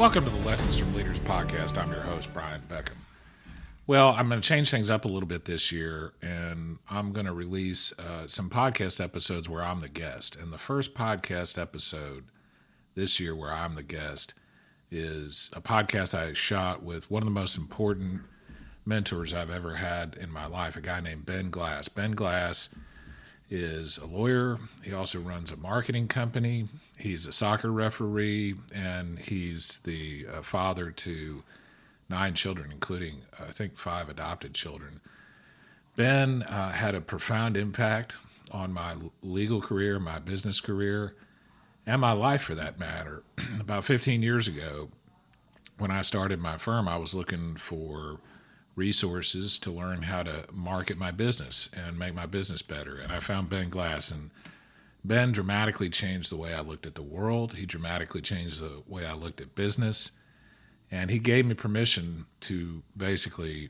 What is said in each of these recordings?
Welcome to the Lessons from Leaders podcast. I'm your host, Brian Beckcom. Well, I'm going to change things up a little bit this year, and I'm going to release some podcast episodes where I'm the guest. And the first podcast episode this year where I'm the guest is a podcast I shot with one of the most important mentors I've ever had in my life, a guy named Ben Glass. Ben Glass is a lawyer. He also runs a marketing company. He's a soccer referee, and he's the father to 9 children, including, I think, 5 adopted children. Ben had a profound impact on my legal career, my business career, and my life for that matter. About 15 years ago, when I started my firm, I was looking for resources to learn how to market my business and make my business better. And I found Ben Glass, and Ben dramatically changed the way I looked at the world. He dramatically changed the way I looked at business. And he gave me permission to basically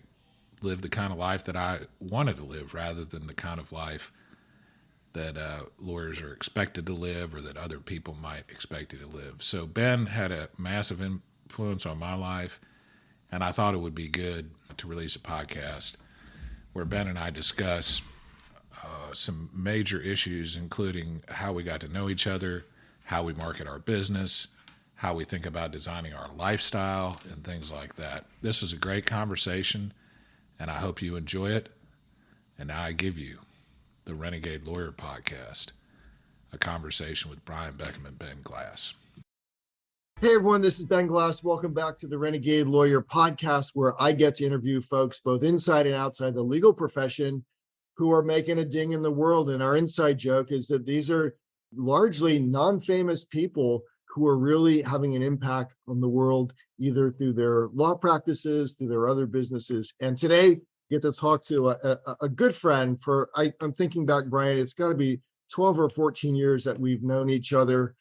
live the kind of life that I wanted to live rather than the kind of life that lawyers are expected to live or that other people might expect you to live. So Ben had a massive influence on my life, and I thought it would be good to release a podcast where Ben and I discuss some major issues, including how we got to know each other, how we market our business, how we think about designing our lifestyle, and things like that. This was a great conversation, and I hope you enjoy it. And now I give you the Renegade Lawyer Podcast, a conversation with Brian Beckcom and Ben Glass. Hey everyone, this is Ben Glass. Welcome back to the Renegade Lawyer Podcast, where I get to interview folks both inside and outside the legal profession who are making a ding in the world. And our inside joke is that these are largely non-famous people who are really having an impact on the world, either through their law practices, through their other businesses. And today, get to talk to a good friend for, I'm thinking back, Brian, it's got to be 12 or 14 years that we've known each other.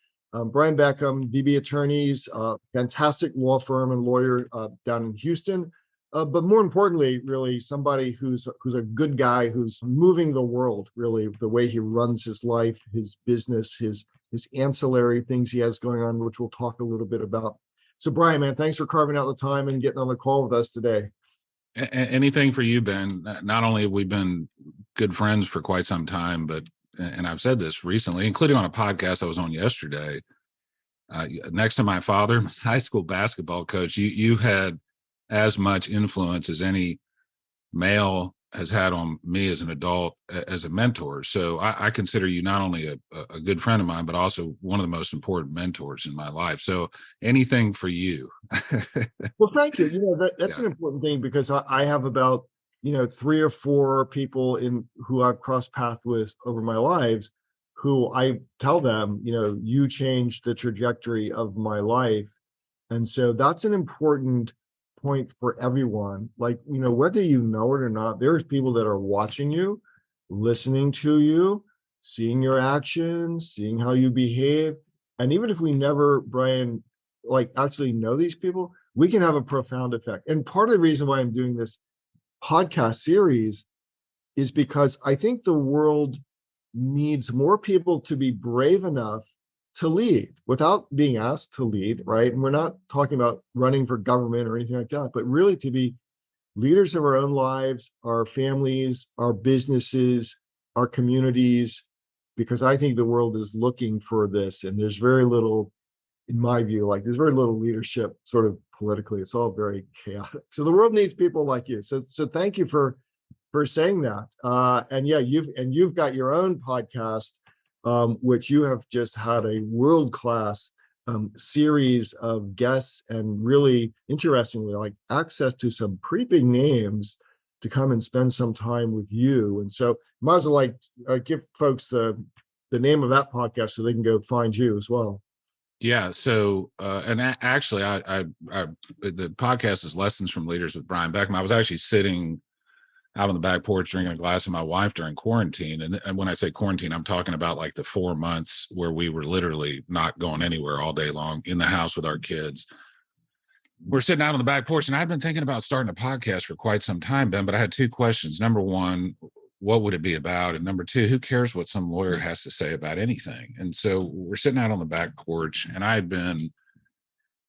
Brian Beckcom, BB Attorneys, fantastic law firm and lawyer down in Houston. But more importantly, really somebody who's a good guy who's moving the world, really, the way he runs his life, his business, his ancillary things he has going on, which we'll talk a little bit about. So Brian, man, thanks for carving out the time and getting on the call with us today. Anything for you, Ben. Not only have we been good friends for quite some time, but, and I've said this recently, including on a podcast I was on yesterday, next to my father, my high school basketball coach, you had as much influence as any male has had on me as an adult, as a mentor. So I consider you not only a good friend of mine, but also one of the most important mentors in my life. So anything for you. Well, thank you. That's an important thing, because I have about 3 or 4 people who I've crossed paths with over my lives, who I tell them, you changed the trajectory of my life. And so that's an important point for everyone. Like, whether you know it or not, there's people that are watching you, listening to you, seeing your actions, seeing how you behave. And even if we never, Brian, actually know these people, we can have a profound effect. And part of the reason why I'm doing this podcast series is because I think the world needs more people to be brave enough to lead without being asked to lead, right? And we're not talking about running for government or anything like that, but really to be leaders of our own lives, our families, our businesses, our communities, because I think the world is looking for this. And there's very little, in my view, there's very little leadership sort of politically. It's all very chaotic. So the world needs people like you. So thank you for saying that. And yeah, you've got your own podcast, which you have just had a world-class series of guests, and really interestingly, access to some pretty big names to come and spend some time with you. And so might as well give folks the name of that podcast so they can go find you as well. Yeah. So, and actually, the podcast is Lessons from Leaders with Brian Beckcom. I was actually sitting out on the back porch drinking a glass with my wife during quarantine. And when I say quarantine, I'm talking about the 4 months where we were literally not going anywhere all day long in the house with our kids. We're sitting out on the back porch, and I've been thinking about starting a podcast for quite some time, Ben, but I had 2 questions. Number one, what would it be about? And number 2, who cares what some lawyer has to say about anything? And so we're sitting out on the back porch, and I had been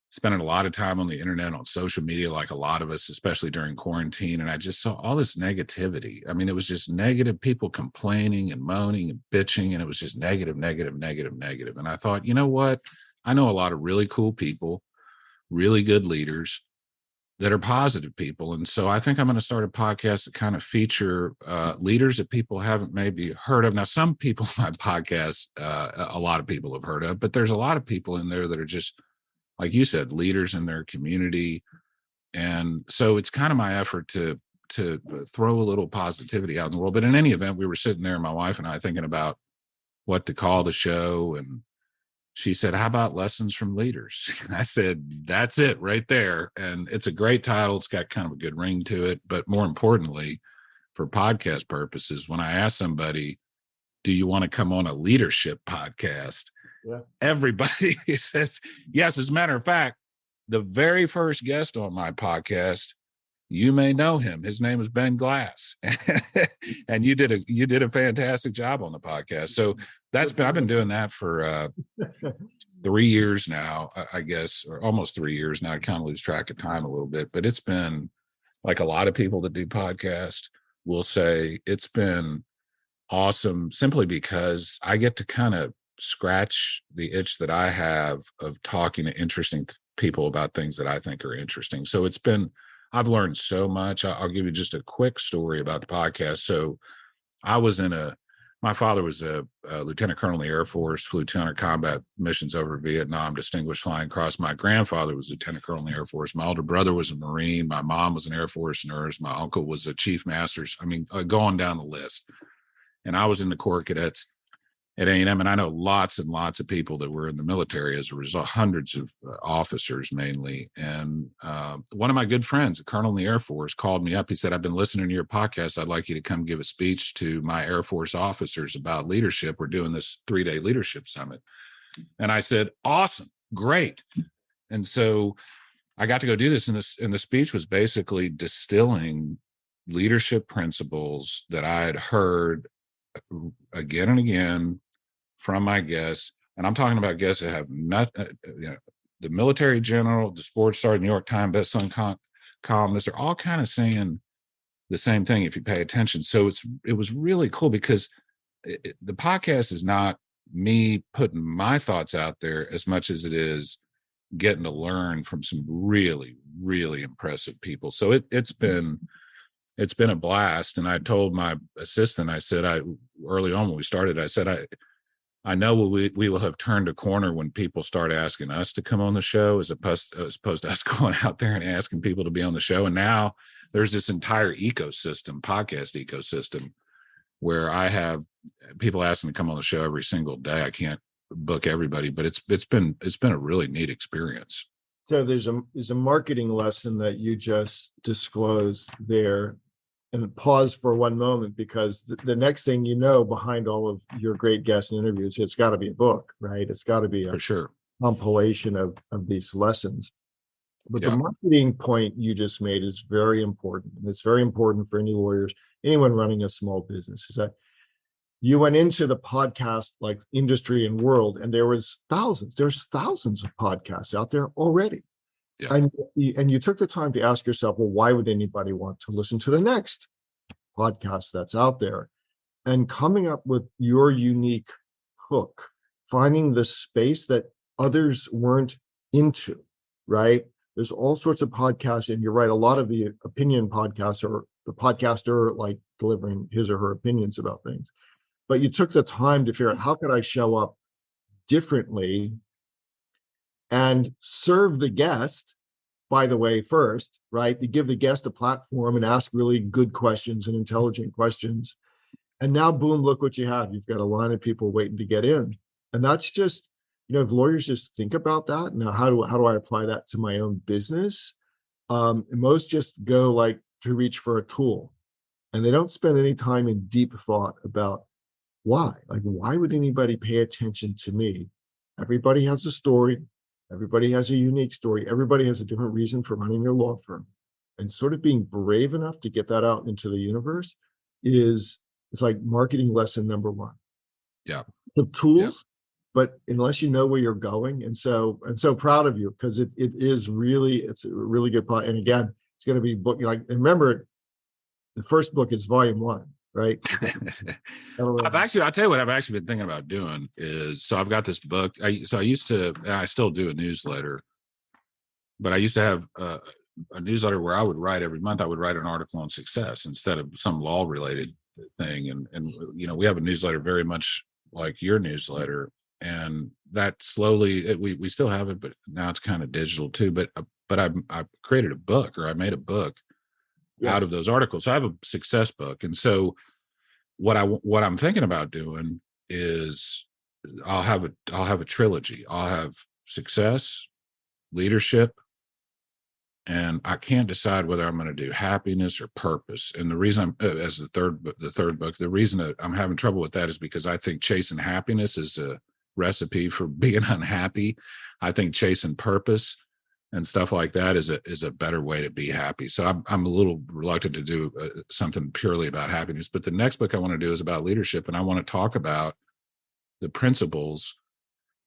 spending a lot of time on the internet, on social media, like a lot of us, especially during quarantine. And I just saw all this negativity. I mean, it was just negative, people complaining and moaning and bitching. And it was just negative, negative, negative, negative. And I thought, you know what? I know a lot of really cool people, really good leaders that are positive people. And so I think I'm going to start a podcast that kind of feature leaders that people haven't maybe heard of. Now, some people on my podcast, a lot of people have heard of, but there's a lot of people in there that are just, like you said, leaders in their community. And so it's kind of my effort to throw a little positivity out in the world. But in any event, we were sitting there, my wife and I, thinking about what to call the show. And she said, how about Lessons from Leaders? I said, that's it right there. And it's a great title. It's got kind of a good ring to it. But more importantly, for podcast purposes, when I ask somebody, do you want to come on a leadership podcast? Yeah. Everybody says yes. As a matter of fact, the very first guest on my podcast, you may know him. His name is Ben Glass, and you did a fantastic job on the podcast. So I've been doing that for 3 years now, I guess, or almost 3 years now. I kind of lose track of time a little bit, but it's been, like a lot of people that do podcasts will say, it's been awesome simply because I get to kind of scratch the itch that I have of talking to interesting people about things that I think are interesting. So I've learned so much. I'll give you just a quick story about the podcast. So my father was a lieutenant colonel in the Air Force, flew 200 combat missions over Vietnam, distinguished flying cross. My grandfather was lieutenant colonel in the Air Force. My older brother was a Marine. My mom was an Air Force nurse. My uncle was a chief master's. I mean, going down the list. And I was in the Corps Cadets at A&M, and I know lots and lots of people that were in the military as a result, hundreds of officers mainly. And one of my good friends, a colonel in the Air Force, called me up. He said, I've been listening to your podcast. I'd like you to come give a speech to my Air Force officers about leadership. We're doing this 3-day leadership summit. And I said, awesome, great. And so I got to go do this. And the speech was basically distilling leadership principles that I had heard again and again from my guests. And I'm talking about guests that have nothing, the military general, the sports star, New York Times bestselling columnists, they're all kind of saying the same thing if you pay attention. So it was really cool because the podcast is not me putting my thoughts out there as much as it is getting to learn from some really, really impressive people. So it's been a blast. And I told my assistant, I said, early on when we started, I said, I know we will have turned a corner when people start asking us to come on the show as opposed to us going out there and asking people to be on the show. And now there's this entire podcast ecosystem, where I have people asking to come on the show every single day. I can't book everybody, but it's been a really neat experience. So there's a marketing lesson that you just disclosed there. And pause for one moment, because the next thing you know, behind all of your great guest interviews, it's got to be a book, right? It's got to be for sure compilation of these lessons. But yeah. The marketing point you just made is very important. And it's very important for anyone running a small business, is that you went into the podcast like industry and world, and there's thousands of podcasts out there already. Yeah. And you took the time to ask yourself, well, why would anybody want to listen to the next podcast that's out there? And coming up with your unique hook, finding the space that others weren't into, right? There's all sorts of podcasts, and you're right, a lot of the opinion podcasts are the podcaster like delivering his or her opinions about things. But you took the time to figure out, how could I show up differently and serve the guest, by the way, first, right? To give the guest a platform and ask really good questions and intelligent questions. And now, boom, look what you have. You've got a line of people waiting to get in. And that's just, if lawyers just think about that, now how do I apply that to my own business? Most just go like to reach for a tool, and they don't spend any time in deep thought about why. Like, why would anybody pay attention to me? Everybody has a story. Everybody has a unique story. Everybody has a different reason for running their law firm. And sort of being brave enough to get that out into the universe it's like marketing lesson number one. Yeah. The tools, but unless you know where you're going, and so proud of you, because it's a really good part. And again, it's going to be book, like, remember, the first book is volume 1, right? I'll tell you what I've actually been thinking about doing is, so I've got this book. I still do a newsletter, but I used to have a newsletter where I would write every month. I would write an article on success instead of some law related thing. And we have a newsletter very much like your newsletter, and that slowly we still have it, but now it's kind of digital too. But I created a book, or I made a book out of those articles. So I have a success book, and so what I'm thinking about doing is I'll have a trilogy. I'll have success, leadership, and I can't decide whether I'm going to do happiness or purpose. And the reason as the third book, the reason that I'm having trouble with that is because I think chasing happiness is a recipe for being unhappy. I think chasing purpose and stuff like that is a better way to be happy. So I'm a little reluctant to do something purely about happiness. But the next book I want to do is about leadership, and I want to talk about the principles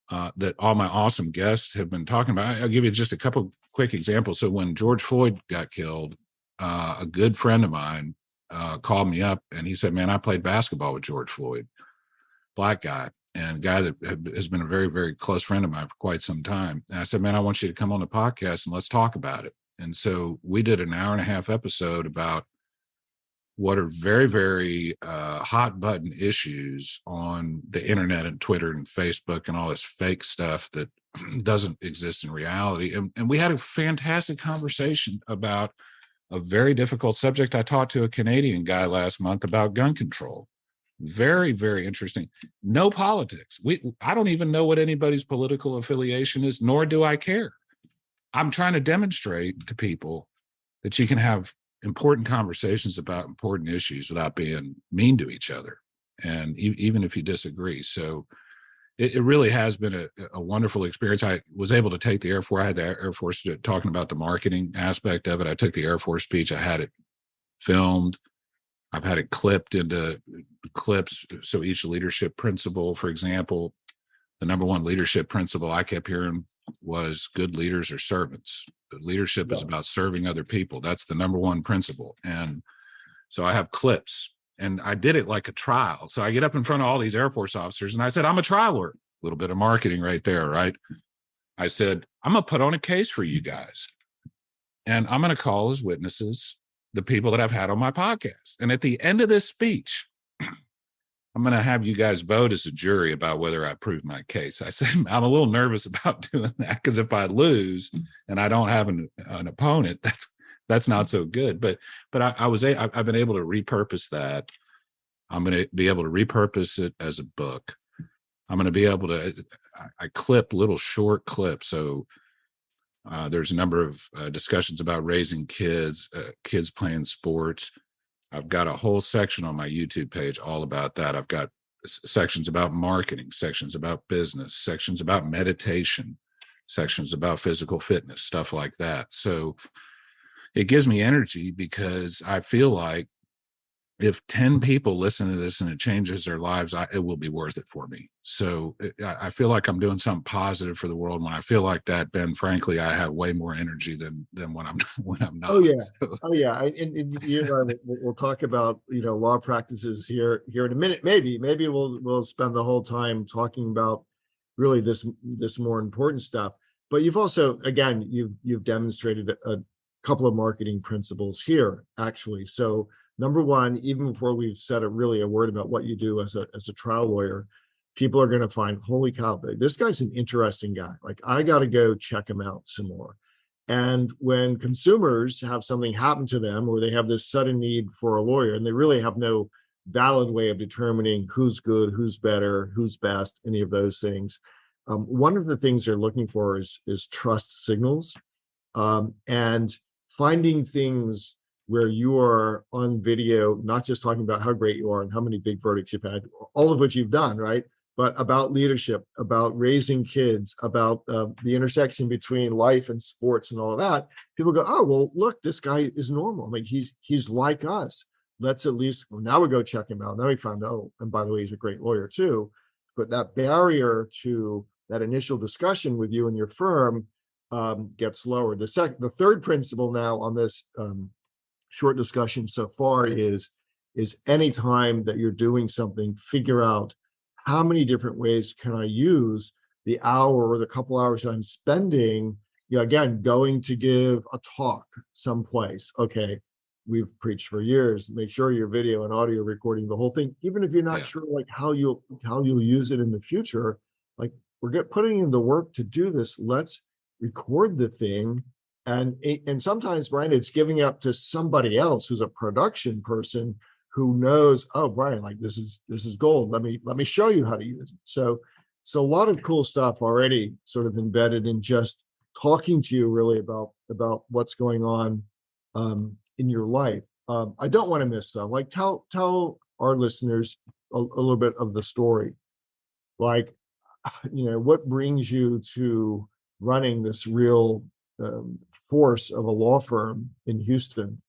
that all my awesome guests have been talking about. I'll give you just a couple quick examples. So when George Floyd got killed, a good friend of mine called me up, and he said, "Man, I played basketball with George Floyd, black guy, and a guy that has been a very, very close friend of mine for quite some time." And I said, "Man, I want you to come on the podcast and let's talk about it." And so we did an hour and a half episode about what are very, very hot button issues on the internet and Twitter and Facebook and all this fake stuff that doesn't exist in reality. And we had a fantastic conversation about a very difficult subject. I talked to a Canadian guy last month about gun control. Very, very interesting. No politics. I don't even know what anybody's political affiliation is, nor do I care. I'm trying to demonstrate to people that you can have important conversations about important issues without being mean to each other, and even if you disagree. So it really has been a wonderful experience. I was able to take the Air Force. I had the Air Force talking about the marketing aspect of it. I took the Air Force speech. I had it filmed. I've had it clipped into clips. So each leadership principle, for example, the number one leadership principle I kept hearing was good leaders are servants. Leadership is about serving other people. That's the number one principle. And so I have clips, and I did it like a trial. So I get up in front of all these Air Force officers and I said, "I'm a trial lawyer." A little bit of marketing right there, right? I said, "I'm going to put on a case for you guys, and I'm going to call as witnesses the people that I've had on my podcast. And at the end of this speech, I'm going to have you guys vote as a jury about whether I prove my case." I said, "I'm a little nervous about doing that, because if I lose and I don't have an opponent, that's not so good." But I've been able to repurpose that. I'm going to be able to repurpose it as a book. I'm going to be able to. I clip little short clips. So there's a number of discussions about raising kids, kids playing sports. I've got a whole section on my YouTube page all about that. I've got sections about marketing, sections about business, sections about meditation, sections about physical fitness, stuff like that. So it gives me energy, because I feel like if 10 people listen to this and it changes their lives, it will be worth it for me. So I feel like I'm doing something positive for the world. When I feel like that, Ben, frankly, I have way more energy than when I'm not. Oh yeah, So. oh yeah. And you and I, we'll talk about law practices here in a minute. Maybe we'll spend the whole time talking about really this more important stuff. But you've also, again, you've demonstrated a couple of marketing principles here, actually. So number one, even before we've said a word about what you do as a trial lawyer, people are going to find, holy cow, this guy's an interesting guy. Like, I got to go check him out some more. And when consumers have something happen to them, or they have this sudden need for a lawyer, and they really have no valid way of determining who's good, who's better, who's best, any of those things, one of the things they're looking for is trust signals, and finding things where you are on video, not just talking about how great you are and how many big verdicts you've had, all of which you've done, right? But about leadership, about raising kids, about the intersection between life and sports and all of that. People go, "Oh, well, look, this guy is normal. I mean, he's like us. Let's at least," well, now we go check him out. Now we found, oh, and by the way, he's a great lawyer too. but that barrier to that initial discussion with you and your firm gets lowered. The third principle now on this short discussion so far is any time that you're doing something, figure out how many different ways can I use the hour or the couple hours that I'm spending, again, going to give a talk someplace. Okay, we've preached for years, make sure your video and audio recording the whole thing, even if you're not sure like how you'll use it in the future. Like, we're putting in the work to do this. Let's record the thing. And sometimes, Brian, it's giving up to somebody else who's a production person who knows, oh, Brian, like this is gold. Let me show you how to use it. So a lot of cool stuff already sort of embedded in just talking to you really about what's going on in your life. I don't want to miss though. Like, tell our listeners a little bit of the story. Like, what brings you to running this real force of a law firm in Houston?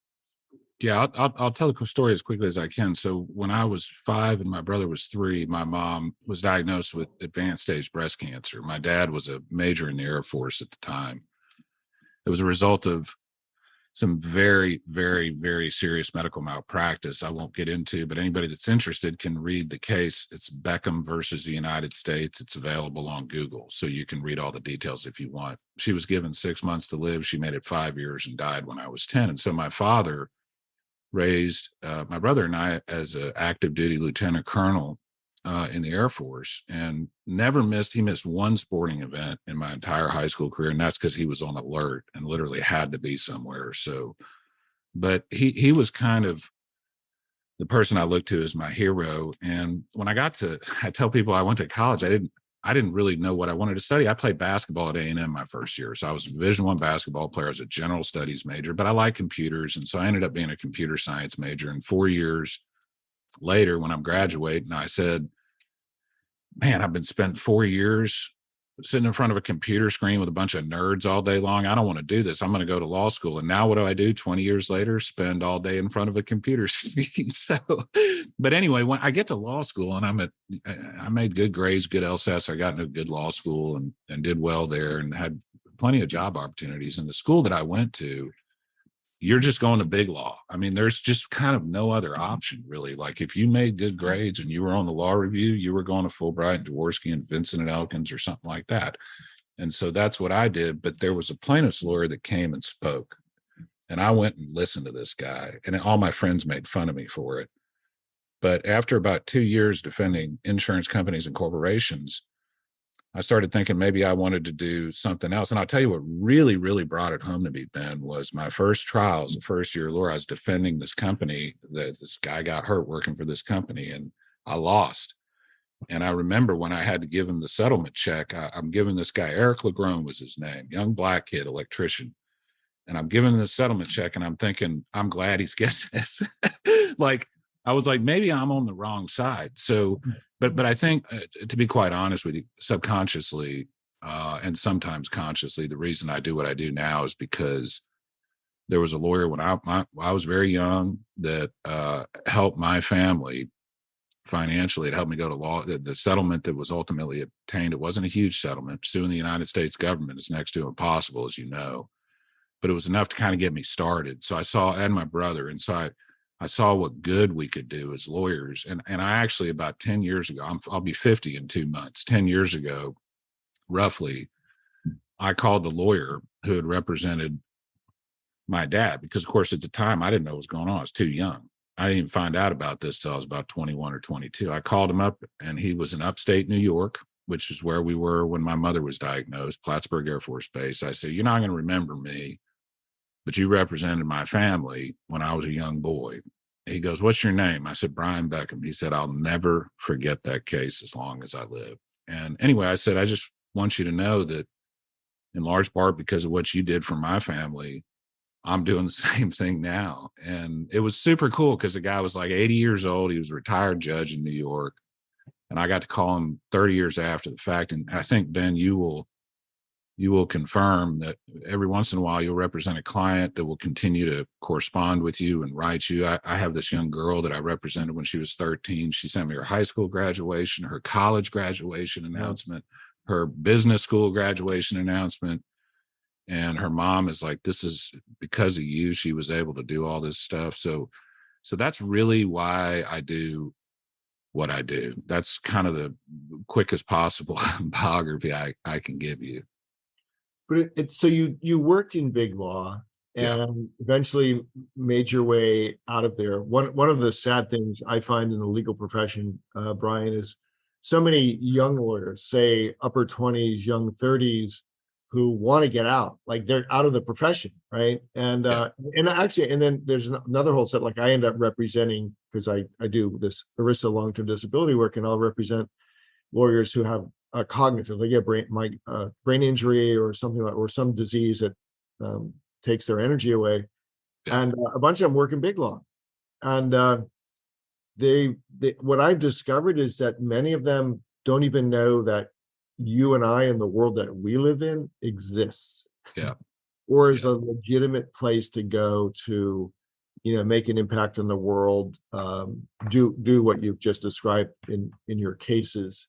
Yeah, I'll tell the story as quickly as I can. So when I was 5 and my brother was 3, my mom was diagnosed with advanced stage breast cancer. My dad was a major in the Air Force at the time. It was a result of some very, very, very serious medical malpractice I won't get into, but anybody that's interested can read the case. It's Beckcom versus the United States. It's available on Google, so you can read all the details if you want. She was given 6 months to live. She made it 5 years and died when I was 10. And so my father raised my brother and I as an active duty lieutenant colonel in the Air Force, and he missed one sporting event in my entire high school career. And that's because he was on alert and literally had to be somewhere. So, but he was kind of the person I looked to as my hero. And when I tell people I went to college, I didn't really know what I wanted to study. I played basketball at A&M my first year. So I was a Division I basketball player. I was a general studies major, but I like computers. And so I ended up being a computer science major. And 4 years later, when I'm graduating, I said, man, I've been spent 4 years sitting in front of a computer screen with a bunch of nerds all day long. I don't want to do this. I'm going to go to law school. And now what do? 20 years later, spend all day in front of a computer screen. So, but anyway, when I get to law school and I made good grades, good LSATs, I got into a good law school and did well there and had plenty of job opportunities. And the school that I went to, you're just going to big law. I mean, there's just kind of no other option, really. Like, if you made good grades and you were on the law review, you were going to Fulbright and Jaworski and Vincent and Elkins or something like that. And so that's what I did. But there was a plaintiff's lawyer that came and spoke. And I went and listened to this guy. And all my friends made fun of me for it. But after about 2 years defending insurance companies and corporations, I started thinking maybe I wanted to do something else. And I'll tell you what really, really brought it home to me, Ben, was my first trial as a first-year lawyer. I was defending this company. This guy got hurt working for this company, and I lost. And I remember when I had to give him the settlement check, I'm giving this guy, Eric Legrone was his name, young black kid, electrician. And I'm giving him the settlement check, and I'm thinking, I'm glad he's getting this. Like, I was like, maybe I'm on the wrong side. So, but I think, to be quite honest with you, subconsciously and sometimes consciously, the reason I do what I do now is because there was a lawyer when I was very young that helped my family financially. It helped me go to law. The settlement that was ultimately obtained, it wasn't a huge settlement. Suing the United States government is next to impossible, as you know, but it was enough to kind of get me started. So and my brother, and so I saw what good we could do as lawyers. And I actually, about 10 years ago, I'll be 50 in 2 months, 10 years ago, roughly, I called the lawyer who had represented my dad, because of course, at the time, I didn't know what was going on. I was too young. I didn't even find out about this till I was about 21 or 22. I called him up, and he was in upstate New York, which is where we were when my mother was diagnosed, Plattsburgh Air Force Base. I said, you're not going to remember me, but you represented my family when I was a young boy. He goes, what's your name? I said, Brian Beckcom. He said, I'll never forget that case as long as I live. And anyway, I said, I just want you to know that in large part because of what you did for my family, I'm doing the same thing now. And it was super cool because the guy was like 80 years old. He was a retired judge in New York. And I got to call him 30 years after the fact. And I think, Ben, you you will confirm that every once in a while you'll represent a client that will continue to correspond with you and write you. I have this young girl that I represented when she was 13. She sent me her high school graduation, her college graduation announcement, her business school graduation announcement. And her mom is like, this is because of you, she was able to do all this stuff. So that's really why I do what I do. That's kind of the quickest possible biography I can give you. But it's so you worked in big law and eventually made your way out of there. One of the sad things I find in the legal profession, Brian, is so many young lawyers, say upper 20s, young 30s, who want to get out, like they're out of the profession, right? And actually, and then there's another whole set. Like I end up representing, because I do this ERISA long-term disability work, and I'll represent lawyers who have cognitive, they get brain injury or something like, or some disease that takes their energy away, and a bunch of them work in big law, and they what I've discovered is that many of them don't even know that you and I and the world that we live in exists, or is a legitimate place to go to, make an impact on the world, do what you've just described in your cases.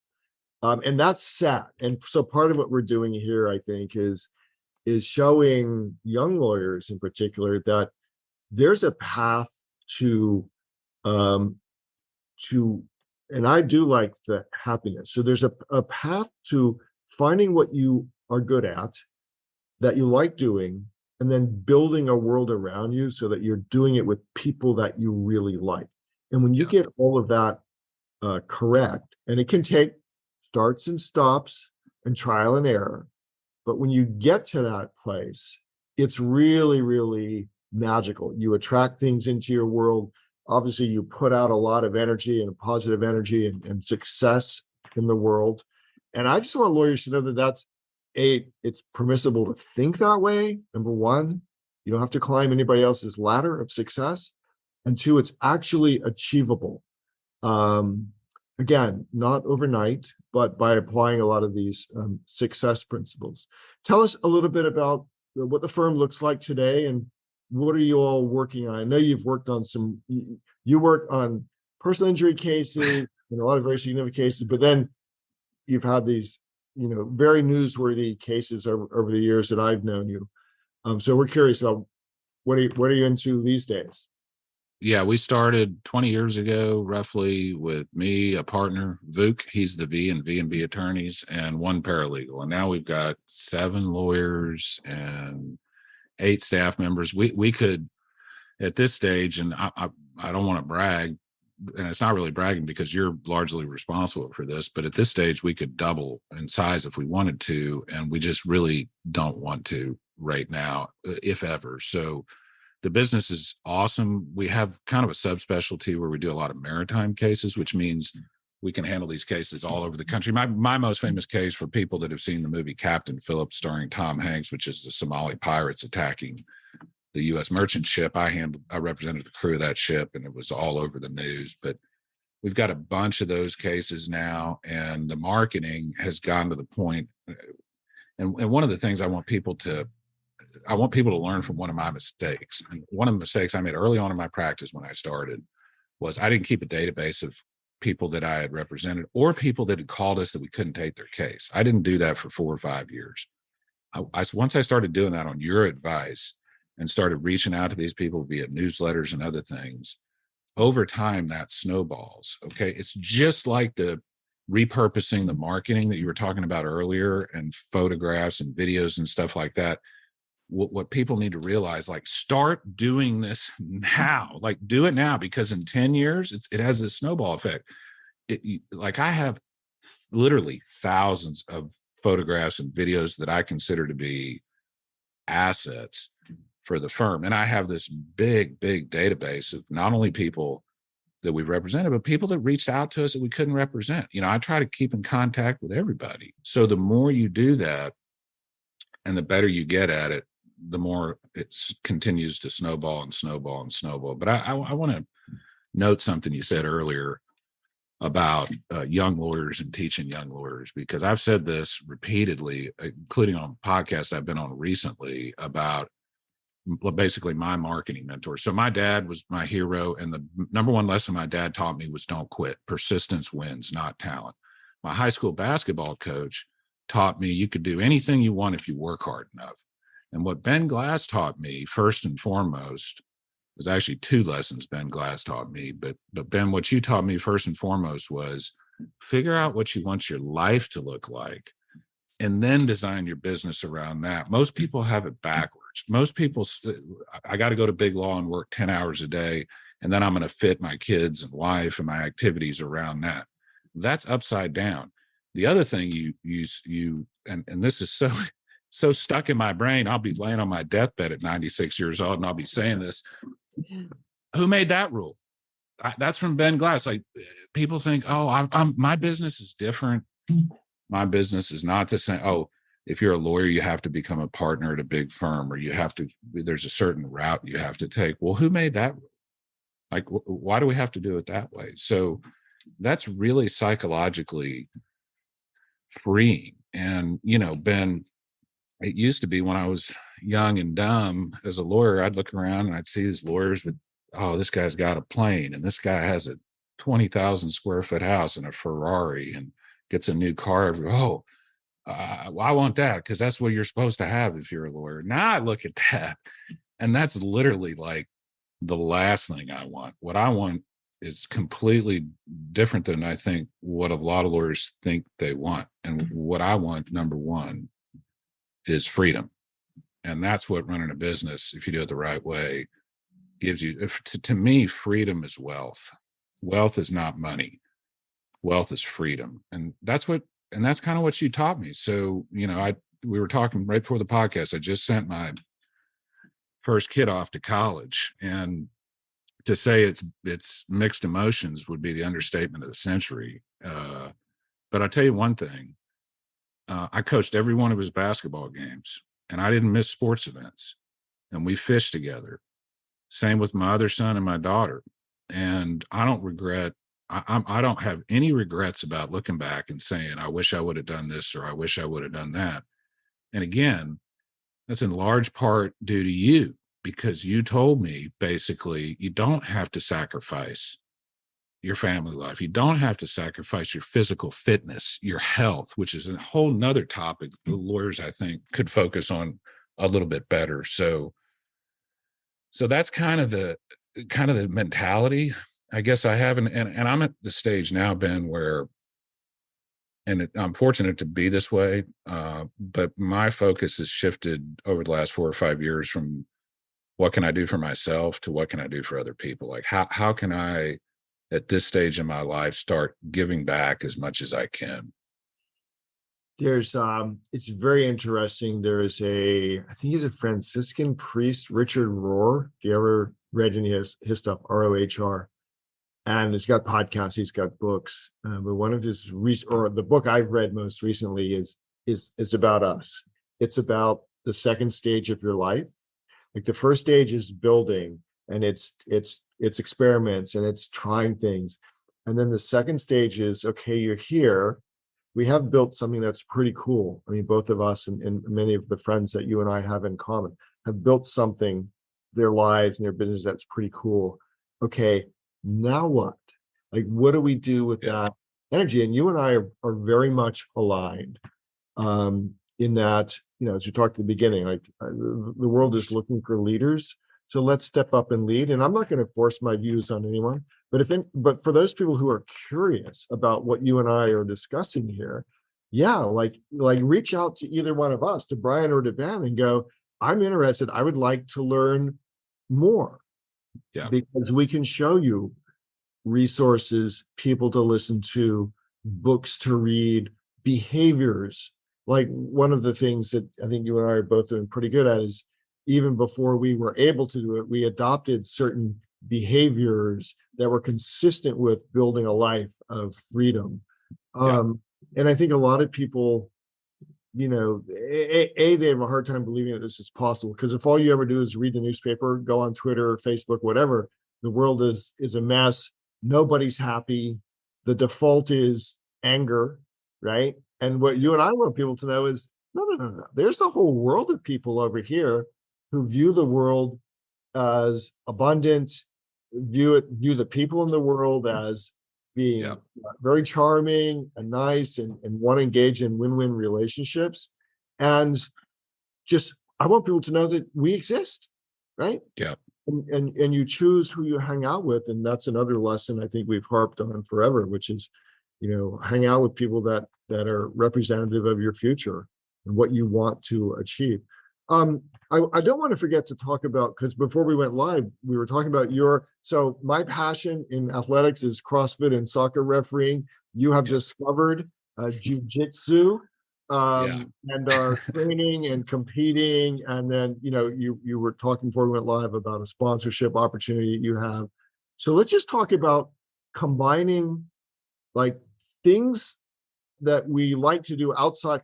And that's sad. And so part of what we're doing here, I think, is showing young lawyers in particular that there's a path to, and I do like the happiness. So there's a path to finding what you are good at, that you like doing, and then building a world around you so that you're doing it with people that you really like. And when you get all of that correct, and it can take starts and stops and trial and error, but when you get to that place, it's really, really magical. You attract things into your world. Obviously, you put out a lot of energy and positive energy and success in the world. And I just want lawyers to know that it's permissible to think that way. Number one, you don't have to climb anybody else's ladder of success. And two, it's actually achievable. Again, not overnight, but by applying a lot of these success principles. Tell us a little bit about what the firm looks like today, and what are you all working on? I know you've worked on you work on personal injury cases and a lot of very significant cases, but then you've had these, very newsworthy cases over the years that I've known you. So we're curious about what are you into these days? Yeah, we started 20 years ago, roughly, with me, a partner, Vuk. He's the V and V&B attorneys, and one paralegal. And now we've got 7 lawyers and 8 staff members. We could, at this stage, and I don't want to brag, and it's not really bragging because you're largely responsible for this, but at this stage, we could double in size if we wanted to, and we just really don't want to right now, if ever. So the business is awesome. We have kind of a subspecialty where we do a lot of maritime cases, which means we can handle these cases all over the country. My most famous case, for people that have seen the movie Captain Phillips starring Tom Hanks, which is the Somali pirates attacking the U.S. merchant ship. I represented the crew of that ship, and it was all over the news. But we've got a bunch of those cases now, and the marketing has gotten to the point. And one of the things I want people to learn from one of my mistakes. And one of the mistakes I made early on in my practice when I started was I didn't keep a database of people that I had represented or people that had called us that we couldn't take their case. I didn't do that for 4 or 5 years. Once I started doing that on your advice and started reaching out to these people via newsletters and other things, over time that snowballs. Okay. It's just like the repurposing the marketing that you were talking about earlier, and photographs and videos and stuff like that. What people need to realize, like, start doing this now, like do it now, because in 10 years, it has this snowball effect. Like I have literally thousands of photographs and videos that I consider to be assets for the firm. And I have this big database of not only people that we've represented, but people that reached out to us that we couldn't represent. I try to keep in contact with everybody. So the more you do that and the better you get at it, the more it continues to snowball and snowball and snowball. But I want to note something you said earlier. about young lawyers and teaching young lawyers, because I've said this repeatedly, including on a podcast I've been on recently about basically my marketing mentor. So my dad was my hero, and the number one lesson my dad taught me was don't quit. Persistence wins, not talent. My high school basketball coach taught me you could do anything you want if you work hard enough. And what Ben Glass taught me first and foremost was actually two lessons Ben Glass taught me. But Ben, what you taught me first and foremost was figure out what you want your life to look like, and then design your business around that. Most people have it backwards. Most people, I got to go to Big Law and work 10 hours a day, and then I'm going to fit my kids and wife and my activities around that. That's upside down. The other thing and this is so stuck in my brain, I'll be laying on my deathbed at 96 years old and I'll be saying this. Who made that rule? That's from Ben Glass. Like, people think, oh, my business is different. My business is not the same. Oh, if you're a lawyer, you have to become a partner at a big firm, or there's a certain route you have to take. Well, who made that rule? Like, why do we have to do it that way? So that's really psychologically freeing. And, Ben, it used to be when I was young and dumb as a lawyer, I'd look around and I'd see these lawyers with, oh, this guy's got a plane, and this guy has a 20,000 square foot house and a Ferrari and gets a new car. Well, I want that because that's what you're supposed to have if you're a lawyer. Now I look at that, and that's literally like the last thing I want. What I want is completely different than I think what a lot of lawyers think they want. And what I want, number one, is freedom. And that's what running a business, if you do it the right way, gives you. To me, freedom is wealth. Wealth is not money. Wealth is freedom. And that's kind of what you taught me. So, we were talking right before the podcast. I just sent my first kid off to college, and to say it's mixed emotions would be the understatement of the century. But I'll tell you one thing. I coached every one of his basketball games, and I didn't miss sports events, and we fished together. Same with my other son and my daughter. And I don't have any regrets about looking back and saying, I wish I would have done this, or I wish I would have done that. And again, that's in large part due to you, because you told me basically you don't have to sacrifice your family life. You don't have to sacrifice your physical fitness, your health, which is a whole nother topic the lawyers, I think, could focus on a little bit better. So that's kind of the mentality I guess I have. And I'm at the stage now, Ben, where, I'm fortunate to be this way, but my focus has shifted over the last 4 or 5 years from what can I do for myself to what can I do for other people? Like, how can I, at this stage in my life, start giving back as much as I can? There's it's very interesting. There is I think he's a Franciscan priest, Richard Rohr. If you ever read any of his stuff, Rohr, and he's got podcasts, he's got books. But one of his the book I've read most recently is about us. It's about the second stage of your life. Like, the first stage is building, and it's experiments, and it's trying things. And then the second stage is, okay, you're here. We have built something that's pretty cool. I mean, both of us and many of the friends that you and I have in common have built something, their lives and their business, that's pretty cool. Okay, now what? Like, what do we do with that energy? And you and I are very much aligned in that, as we talked at the beginning, like, the world is looking for leaders. So let's step up and lead. And I'm not going to force my views on anyone. But for those people who are curious about what you and I are discussing here, like reach out to either one of us, to Brian or to Ben, and go, I'm interested. I would like to learn more. Yeah. Because we can show you resources, people to listen to, books to read, behaviors. Like, one of the things that I think you and I are both doing pretty good at is, even before we were able to do it, we adopted certain behaviors that were consistent with building a life of freedom. And I think a lot of people, they have a hard time believing that this is possible, because if all you ever do is read the newspaper, go on Twitter, Facebook, whatever, the world is a mess. Nobody's happy. the default is anger, right? And what you and I want people to know is no. There's a whole world of people over here who view the world as abundant, view the people in the world as being very charming and nice, and want to engage in win-win relationships. And just, I want people to know that we exist, right? Yeah. And you choose who you hang out with. And that's another lesson I think we've harped on forever, which is, hang out with people that are representative of your future and what you want to achieve. I don't want to forget to talk about, because before we went live, we were talking about so my passion in athletics is CrossFit and soccer refereeing. You have discovered jiu-jitsu, and are training and competing. And then, you were talking before we went live about a sponsorship opportunity you have. So let's just talk about combining like things that we like to do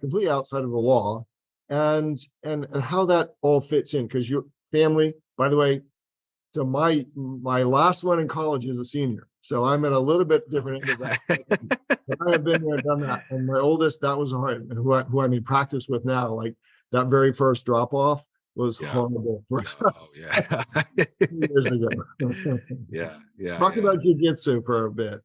completely outside of the law, and how that all fits in. Because your family, by the way, so my last one in college is a senior, so I'm at a little bit different end of that. But I have been there, done that, and my oldest, that was hard, and who I'm in practice with now, like that very first drop off was horrible for us 2 years ago. Talk about jiu-jitsu for a bit.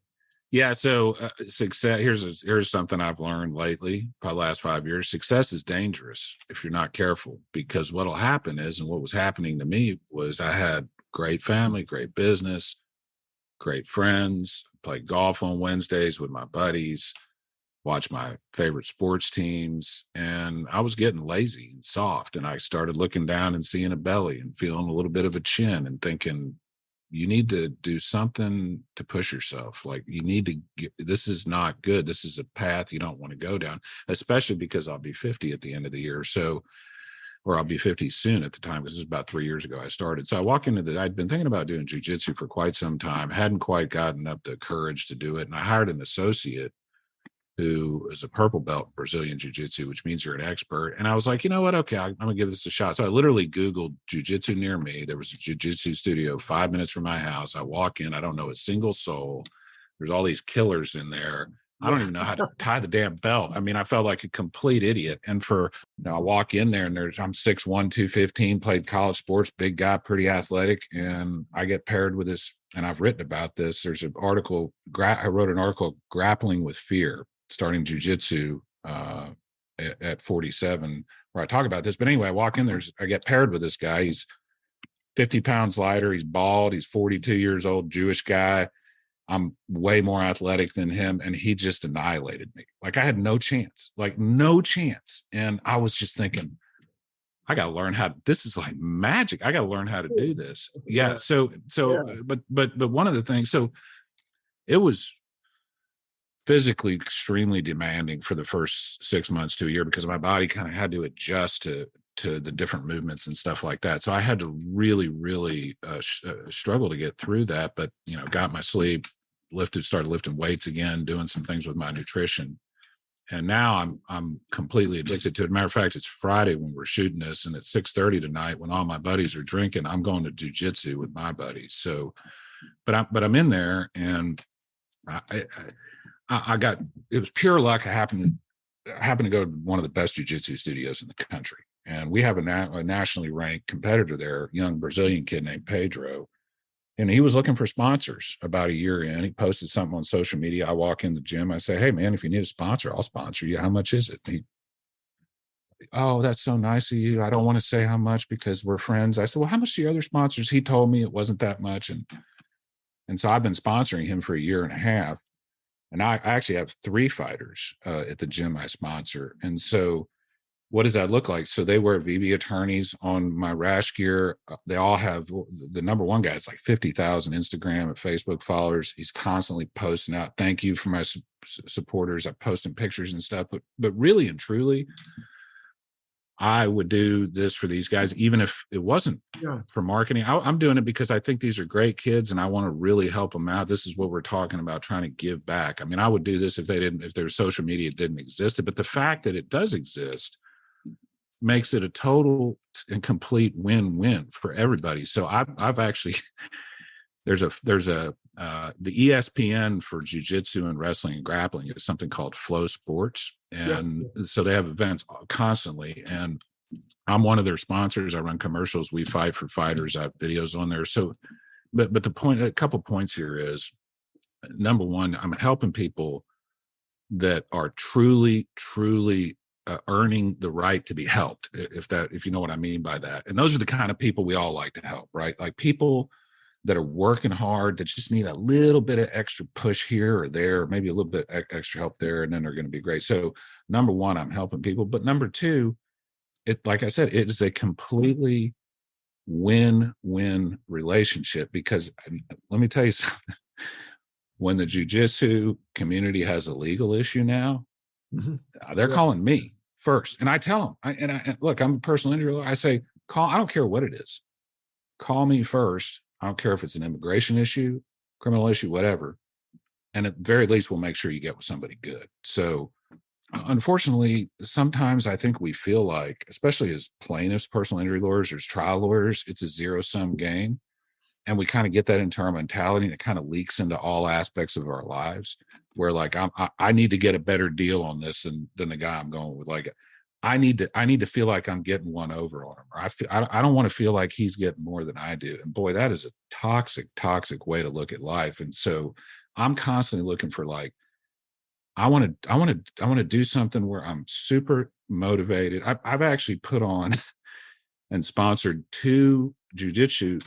Yeah. So success, here's something I've learned lately, probably the last 5 years. Success is dangerous if you're not careful, because what'll happen is, and what was happening to me was, I had great family, great business, great friends, played golf on Wednesdays with my buddies, watch my favorite sports teams, and I was getting lazy and soft. And I started looking down and seeing a belly and feeling a little bit of a chin and thinking, you need to do something to push yourself. Like, you need to this is not good. This is a path you don't want to go down, especially because I'll be 50 at the end of the year. So, or I'll be 50 soon at the time, because this is about 3 years ago I started. So I walk into I'd been thinking about doing jiu-jitsu for quite some time, hadn't quite gotten up the courage to do it. And I hired an associate who is a purple belt Brazilian jiu-jitsu, which means you're an expert. And I was like, you know what? Okay, I'm gonna give this a shot. So I literally Googled jiu-jitsu near me. There was a jiu-jitsu studio 5 minutes from my house. I walk in, I don't know a single soul. There's all these killers in there. I don't even know how to tie the damn belt. I mean, I felt like a complete idiot. And I walk in there, and I'm 6'1", 215, played college sports, big guy, pretty athletic. And I get paired with this, and I've written about this. There's an article, I wrote an article, Grappling with Fear, starting jiu-jitsu at 47, where I talk about this. But anyway, I walk in there, I get paired with this guy. He's 50 pounds lighter. He's bald. He's 42 years old, Jewish guy. I'm way more athletic than him. And he just annihilated me. Like, I had no chance. And I was just thinking, I got to learn this is like magic. I got to learn how to do this. Yeah. But one of the things, so it was physically extremely demanding for the first 6 months to a year, because my body kind of had to adjust to the different movements and stuff like that. So I had to really, really struggle to get through that. But, got my sleep, started lifting weights again, doing some things with my nutrition. And now I'm completely addicted to it. Matter of fact, it's Friday when we're shooting this, and at 6:30 tonight, when all my buddies are drinking, I'm going to jiu-jitsu with my buddies. So, but I'm in there, and I got, it was pure luck. I happened to go to one of the best jiu-jitsu studios in the country. And we have a nationally ranked competitor there, a young Brazilian kid named Pedro. And he was looking for sponsors about a year in. He posted something on social media. I walk in the gym. I say, hey, man, if you need a sponsor, I'll sponsor you. How much is it? Oh, that's so nice of you. I don't want to say how much because we're friends. I said, well, how much do your other sponsors? He told me it wasn't that much. And so I've been sponsoring him for a year and a half. And I actually have 3 fighters at the gym I sponsor. And so what does that look like? So they wear VB attorneys on my rash gear. They all have, the number one guy is like 50,000 Instagram and Facebook followers. He's constantly posting out, thank you for my supporters. I'm posting pictures and stuff. But really and truly, I would do this for these guys, even if it wasn't for marketing. I'm doing it because I think these are great kids and I want to really help them out. This is what we're talking about, trying to give back. I mean, I would do this if their social media didn't exist. But the fact that it does exist makes it a total and complete win-win for everybody. So I've actually, there's a The ESPN for jiu-jitsu and wrestling and grappling is something called Flow Sports. And so they have events constantly. And I'm one of their sponsors. I run commercials. We fight for fighters. I have videos on there. So, but the point, a couple points here is, number one, I'm helping people that are truly earning the right to be helped, if you know what I mean by that. And those are the kind of people we all like to help, right? Like people that are working hard, that just need a little bit of extra push here or there, maybe a little bit extra help there, and then they're going to be great. So number one, I'm helping people. But number two, like I said, it is a completely win-win relationship, because let me tell you something. When the jiu-jitsu community has a legal issue now, they're calling me first. And I tell them, and look, I'm a personal injury lawyer. I say, I don't care what it is. Call me first. I don't care if it's an immigration issue, criminal issue, whatever. And at the very least, we'll make sure you get with somebody good. So unfortunately, sometimes I think we feel like, especially as plaintiffs, personal injury lawyers, or as trial lawyers, it's a zero-sum game. And we kind of get that into our mentality, and it kind of leaks into all aspects of our lives, where like, I need to get a better deal on this than the guy I'm going with. Like, I need to feel like I'm getting one over on him. Or I don't want to feel like he's getting more than I do. And boy, that is a toxic way to look at life. And so I'm constantly looking for, like, I want to do something where I'm super motivated. I've actually put on and sponsored 2 jiu-jitsu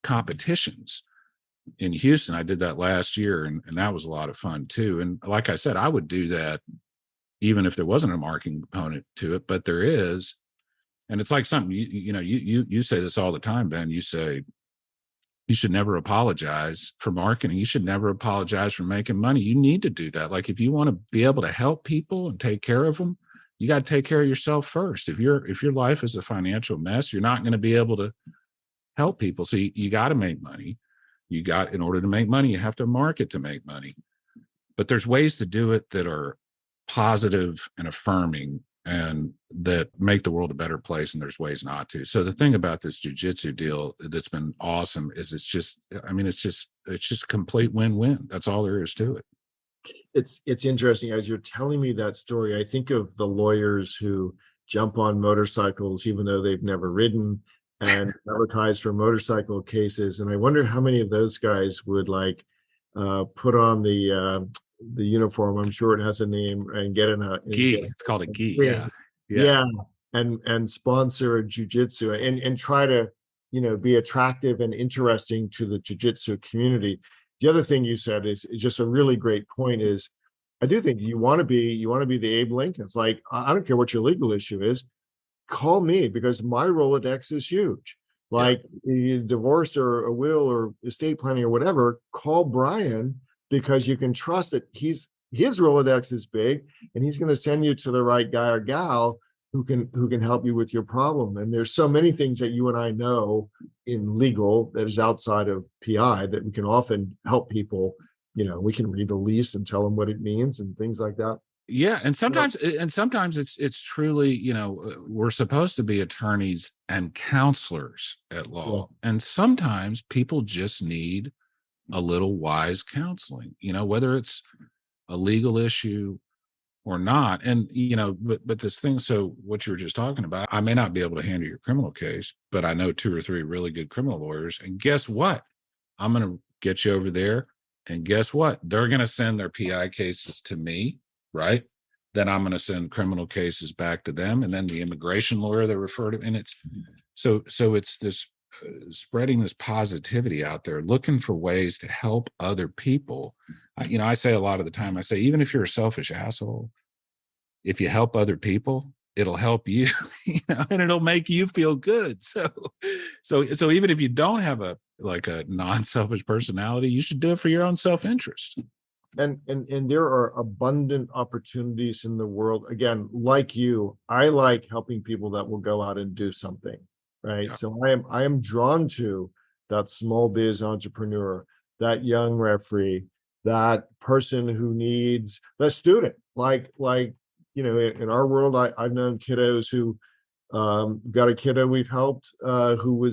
competitions in Houston. I did that last year, and that was a lot of fun too. And like I said, I would do that even if there wasn't a marketing component to it, but there is. And it's like something, you say this all the time, Ben. You say you should never apologize for marketing. You should never apologize for making money. You need to do that. Like, if you want to be able to help people and take care of them, you got to take care of yourself first. If your life is a financial mess, you're not going to be able to help people. So you got to make money. In order to make money, you have to market to make money. But there's ways to do it that are positive and affirming, and that make the world a better place. And there's ways not to. So the thing about this jiu-jitsu deal that's been awesome is it's just complete win-win. That's all there is to it. It's interesting. As you're telling me that story, I think of the lawyers who jump on motorcycles even though they've never ridden, and advertise for motorcycle cases. And I wonder how many of those guys would put on the uniform. I'm sure it has a name, and get in a gi. It's called a gi. Yeah. And sponsor jiu-jitsu and try to, be attractive and interesting to the jiu-jitsu community. The other thing you said is just a really great point. Is I do think you want to be the Abe Lincoln. It's like, I don't care what your legal issue is, call me, because my Rolodex is huge. Like a divorce or a will or estate planning or whatever, call Brian, because you can trust that his Rolodex is big, and he's going to send you to the right guy or gal who can help you with your problem. And there's so many things that you and I know in legal that is outside of PI that we can often help people. We can read the lease and tell them what it means and things like that. Yeah. And sometimes it's truly, we're supposed to be attorneys and counselors at law. Yeah. And sometimes people just need a little wise counseling, whether it's a legal issue or not. And, but this thing, so what you were just talking about, I may not be able to handle your criminal case, but I know 2 or 3 really good criminal lawyers. And guess what? I'm going to get you over there. And guess what? They're going to send their PI cases to me, right? Then I'm going to send criminal cases back to them. And then the immigration lawyer they refer to. And it's so it's this spreading this positivity out there, looking for ways to help other people. I say a lot of the time, I say, even if you're a selfish asshole, if you help other people, it'll help you, and it'll make you feel good. So even if you don't have a non-selfish personality, you should do it for your own self-interest. And there are abundant opportunities in the world. Again, like you, I like helping people that will go out and do something, right? Yeah. So I am drawn to that small biz entrepreneur, that young referee, that person who needs the student. Like in our world, I've known kiddos who got a kiddo we've helped who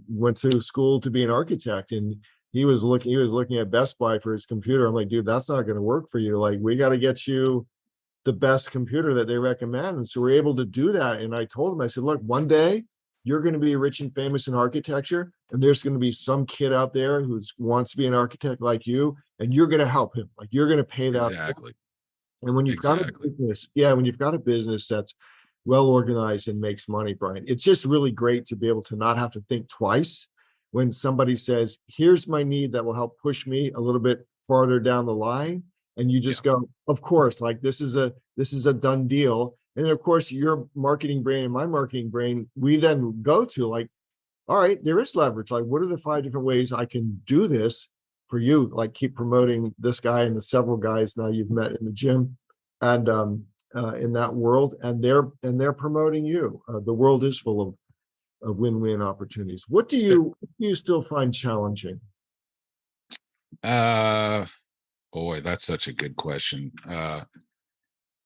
went to school to be an architect, and he was looking at Best Buy for his computer. I'm like, dude, that's not going to work for you. Like, we got to get you the best computer that they recommend. And so we're able to do that. And I told him, I said, look, one day you're going to be rich and famous in architecture, and there's going to be some kid out there who wants to be an architect like you, and you're going to help him. Like, you're going to pay that. Exactly. And when you've got a business, when you've got a business that's well organized and makes money, Brian, it's just really great to be able to not have to think twice when somebody says, here's my need that will help push me a little bit farther down the line. And you just go, of course, like this is a done deal. And then of course, your marketing brain and my marketing brain, we then go to like, all right, there is leverage. Like, what are the 5 different ways I can do this for you? Like, keep promoting this guy and the several guys now you've met in the gym and in that world, and they're promoting you. The world is full of win-win opportunities. What do you still find challenging? Boy, that's such a good question.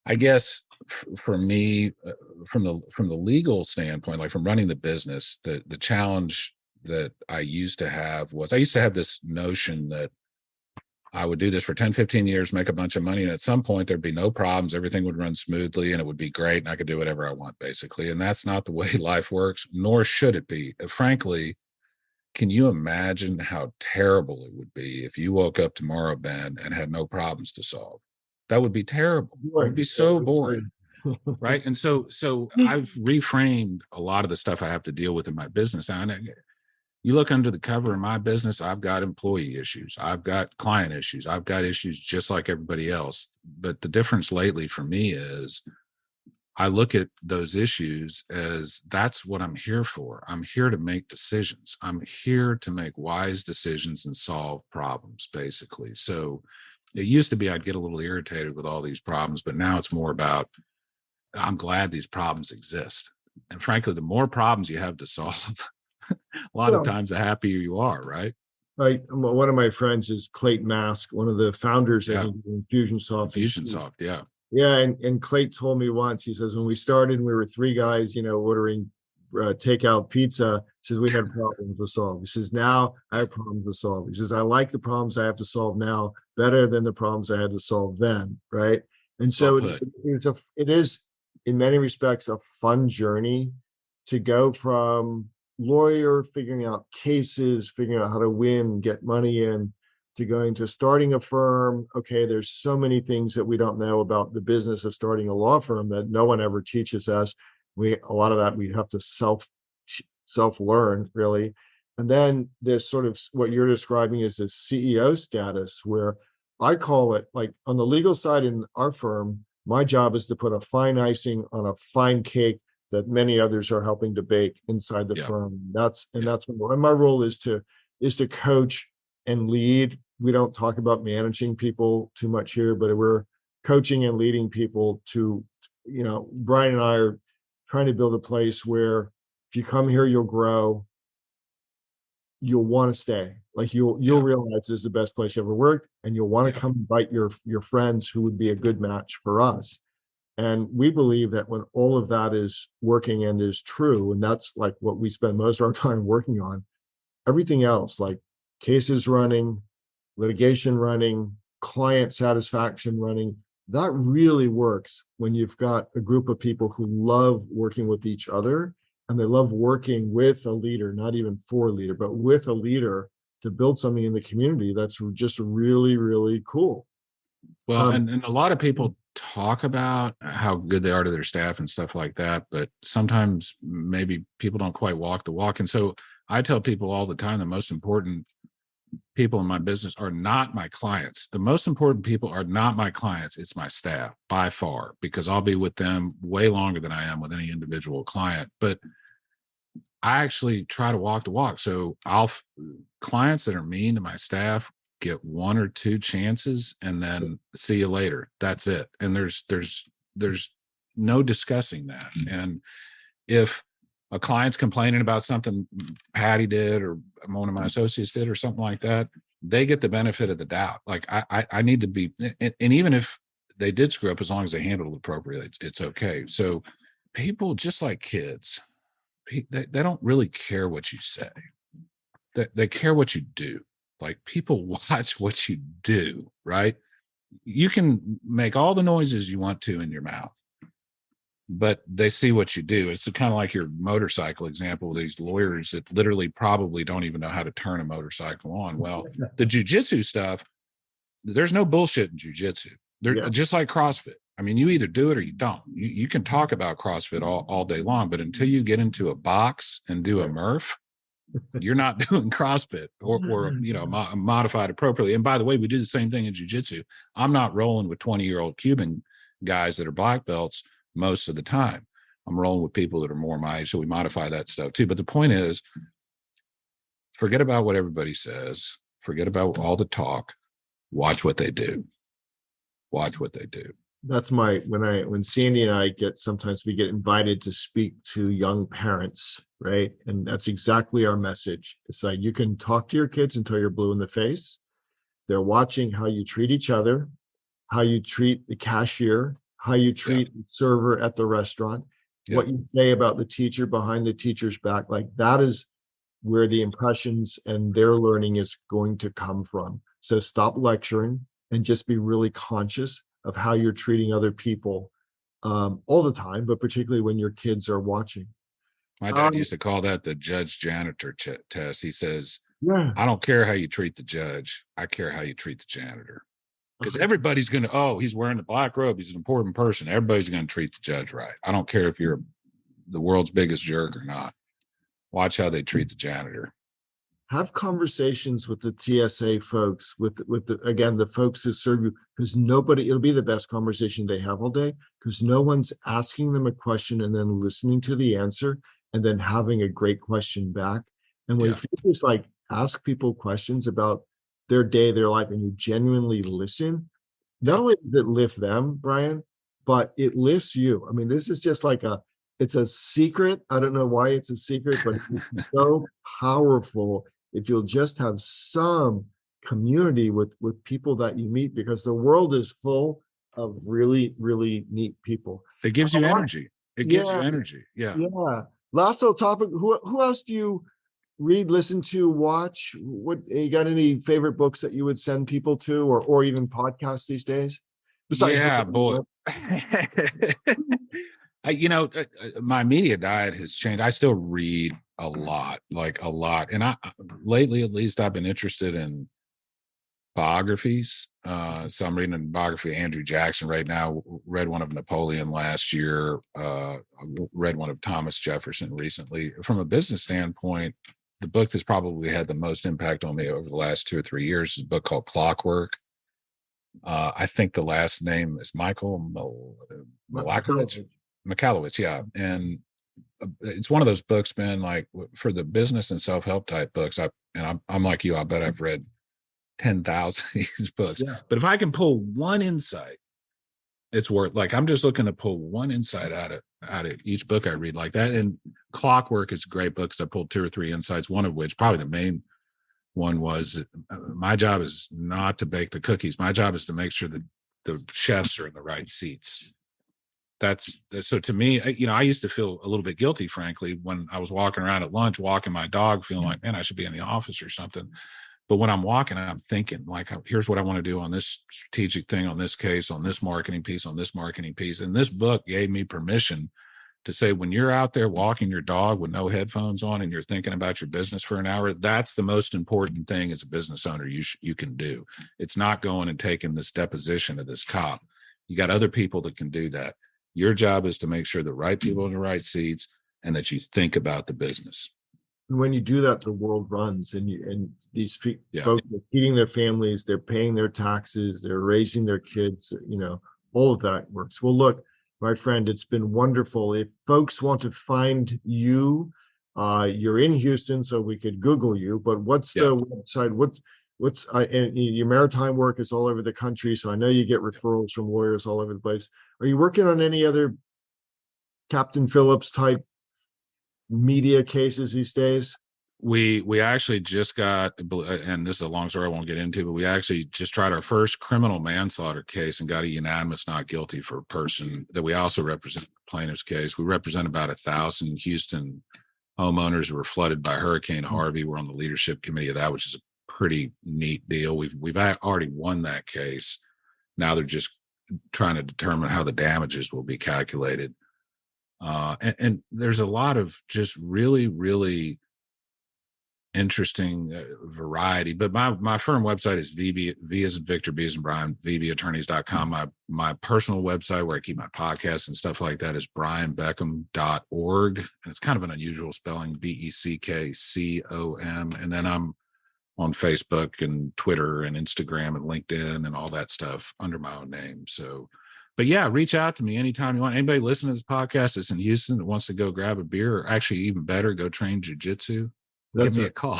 I guess for me, from the legal standpoint, like from running the business, the challenge that I used to have was I used to have this notion that I would do this for 10, 15 years, make a bunch of money. And at some point there'd be no problems. Everything would run smoothly and it would be great. And I could do whatever I want, basically. And that's not the way life works, nor should it be. Frankly, can you imagine how terrible it would be if you woke up tomorrow, Ben, and had no problems to solve? That would be terrible. It would be so boring. Right. And so I've reframed a lot of the stuff I have to deal with in my business. And you look under the cover of my business, I've got employee issues. I've got client issues. I've got issues just like everybody else. But the difference lately for me is I look at those issues as that's what I'm here for. I'm here to make decisions. I'm here to make wise decisions and solve problems, basically. So it used to be I'd get a little irritated with all these problems, but now it's more about I'm glad these problems exist. And frankly, the more problems you have to solve, a lot of times the happier you are, right? Like, one of my friends is Clayton Mask, one of the founders of Infusionsoft. Infusionsoft, yeah. Yeah, and Clayton told me once, he says, when we started, we were 3 guys, ordering takeout pizza. He says, we had problems to solve. He says, now I have problems to solve. He says, I like the problems I have to solve now better than the problems I had to solve then, right? And so it is, in many respects, a fun journey to go from lawyer, figuring out cases, figuring out how to win, get money in, to going to starting a firm. Okay, there's so many things that we don't know about the business of starting a law firm that no one ever teaches us. A lot of that we have to self learn, really. And then there's sort of what you're describing is this CEO status, where I call it, like, on the legal side in our firm, my job is to put a fine icing on a fine cake that many others are helping to bake inside the firm. That's my role is to coach and lead. We don't talk about managing people too much here, but we're coaching and leading people to, Brian and I are trying to build a place where if you come here, you'll grow, you'll want to stay. Like, you'll realize this is the best place you ever worked, and you'll want to come invite your friends who would be a good match for us. And we believe that when all of that is working and is true, and that's like what we spend most of our time working on, everything else, like cases running, litigation running, client satisfaction running, that really works when you've got a group of people who love working with each other, and they love working with a leader, not even for a leader, but with a leader to build something in the community that's just really, really cool. Well, and a lot of people talk about how good they are to their staff and stuff like that, but sometimes maybe people don't quite walk the walk. And so I tell people all the time, the most important people in my business are not my clients. The most important people are not my clients. It's my staff by far, because I'll be with them way longer than I am with any individual client. But I actually try to walk the walk. So clients that are mean to my staff get 1 or 2 chances and then see you later. That's it. And there's no discussing that. And if a client's complaining about something Patty did or one of my associates did or something like that, they get the benefit of the doubt. Like, I need to be, and even if they did screw up, as long as they handled it appropriately, it's okay. So people, just like kids, they don't really care what you say. They care what you do. Like, people watch what you do, right? You can make all the noises you want to in your mouth, but they see what you do. It's kind of like your motorcycle example with these lawyers that literally probably don't even know how to turn a motorcycle on. Well, the jujitsu stuff, there's no bullshit in jujitsu. They're just like CrossFit. I mean, you either do it or you don't. You can talk about CrossFit all day long, but until you get into a box and do a Murph, you're not doing CrossFit or modified appropriately. And by the way, we do the same thing in jiu-jitsu. I'm not rolling with 20-year-old Cuban guys that are black belts most of the time. I'm rolling with people that are more my age, so we modify that stuff too. But the point is, forget about what everybody says. Forget about all the talk. Watch what they do. Watch what they do. That's when Sandy and I sometimes we get invited to speak to young parents, right? And that's exactly our message. It's like, you can talk to your kids until you're blue in the face. They're watching how you treat each other, how you treat the cashier, how you treat the server at the restaurant, what you say about the teacher behind the teacher's back. Like, that is where the impressions and their learning is going to come from. So stop lecturing and just be really conscious of how you're treating other people all the time, but particularly when your kids are watching. My dad used to call that the judge janitor test. He says, I don't care how you treat the judge. I care how you treat the janitor. Because everybody's going to, he's wearing the black robe. He's an important person. Everybody's going to treat the judge right. I don't care if you're the world's biggest jerk or not. Watch how they treat the janitor. Have conversations with the TSA folks, with the folks who serve you, because it'll be the best conversation they have all day, because no one's asking them a question and then listening to the answer and then having a great question back. And when you just like ask people questions about their day, their life, and you genuinely listen, not only does it lift them, Brian, but it lifts you. I mean, this is just like it's a secret. I don't know why it's a secret, but it's so powerful if you'll just have some community with people that you meet, because the world is full of really, really neat people. It gives you energy. It gives you energy. Yeah. Last little topic. Who else do you read, listen to, watch? What, you got any favorite books that you would send people to, or even podcasts these days? Besides boy. My media diet has changed. I still read a lot. And I lately, at least, I've been interested in biographies. So I'm reading a biography of Andrew Jackson right now. Read one of Napoleon last year. Read one of Thomas Jefferson recently. From a business standpoint, the book that's probably had the most impact on me over the last 2 or 3 years is a book called Clockwork. I think the last name is Michael Michalowicz, yeah. And it's one of those books, man, like for the business and self-help type books. I'm like you, I bet I've read 10,000 of these books. Yeah. But if I can pull one insight, it's worth, like, I'm just looking to pull one insight out of each book I read like that. And Clockwork is a great book because I pulled 2 or 3 insights, one of which, probably the main one, was my job is not to bake the cookies. My job is to make sure that the chefs are in the right seats. That's so to me, I used to feel a little bit guilty, frankly, when I was walking around at lunch, walking my dog, feeling like, man, I should be in the office or something. But when I'm walking, I'm thinking, like, here's what I want to do on this strategic thing, on this case, on this marketing piece, on this marketing piece. And this book gave me permission to say, when you're out there walking your dog with no headphones on and you're thinking about your business for an hour, that's the most important thing as a business owner you can do. It's not going and taking this deposition of this cop. You got other people that can do that. Your job is to make sure the right people are in the right seats and that you think about the business. And when you do that, the world runs, and these folks are feeding their families, they're paying their taxes, they're raising their kids, all of that works. Well, look, my friend, it's been wonderful. If folks want to find you, you're in Houston, so we could Google you, but what's the website? And your maritime work is all over the country, so I know you get referrals from lawyers all over the place. Are you working on any other Captain Phillips type media cases these days? We actually just got, and this is a long story I won't get into, but we actually just tried our first criminal manslaughter case and got a unanimous not guilty for a person that we also represent the plaintiff's case. We represent about 1,000 Houston homeowners who were flooded by Hurricane Harvey. We're on the leadership committee of that, which is a pretty neat deal. We've already won that case. Now they're just trying to determine how the damages will be calculated. And there's a lot of just really, really interesting variety. But my firm website is V as in Victor, B as in Brian, VBattorneys.com. My personal website where I keep my podcasts and stuff like that is brianbeckcom.org. And it's kind of an unusual spelling, BECKCOM. And then I'm on Facebook and Twitter and Instagram and LinkedIn and all that stuff under my own name. So, but yeah, reach out to me anytime you want. Anybody listening to this podcast that's in Houston that wants to go grab a beer, or actually even better, go train jujitsu, give me a call.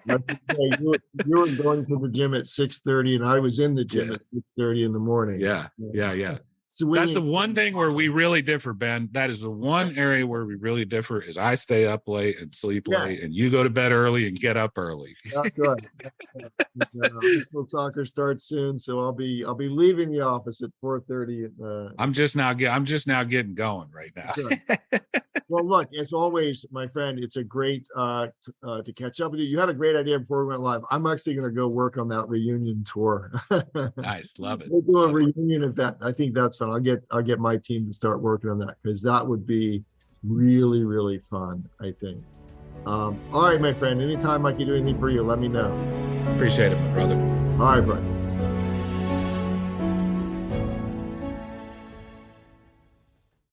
You were going to the gym at 6:30 and I was in the gym at 6:30 in the morning. Yeah. Swinging. That's the one thing where we really differ, Ben. That is the one area where we really differ is I stay up late and sleep late, and you go to bed early and get up early. That's good. High school soccer starts soon, so I'll be leaving the office at 4:30. I'm just now getting going right now. Well, look, as always, my friend, it's a great to catch up with you. You had a great idea before we went live. I'm actually going to go work on that reunion tour. Nice, love it. We'll do a reunion event. I think that's fun. I'll get my team to start working on that because that would be really, really fun, I think. All right, my friend. Anytime I can do anything for you, let me know. Appreciate it, my brother. All right, Brian.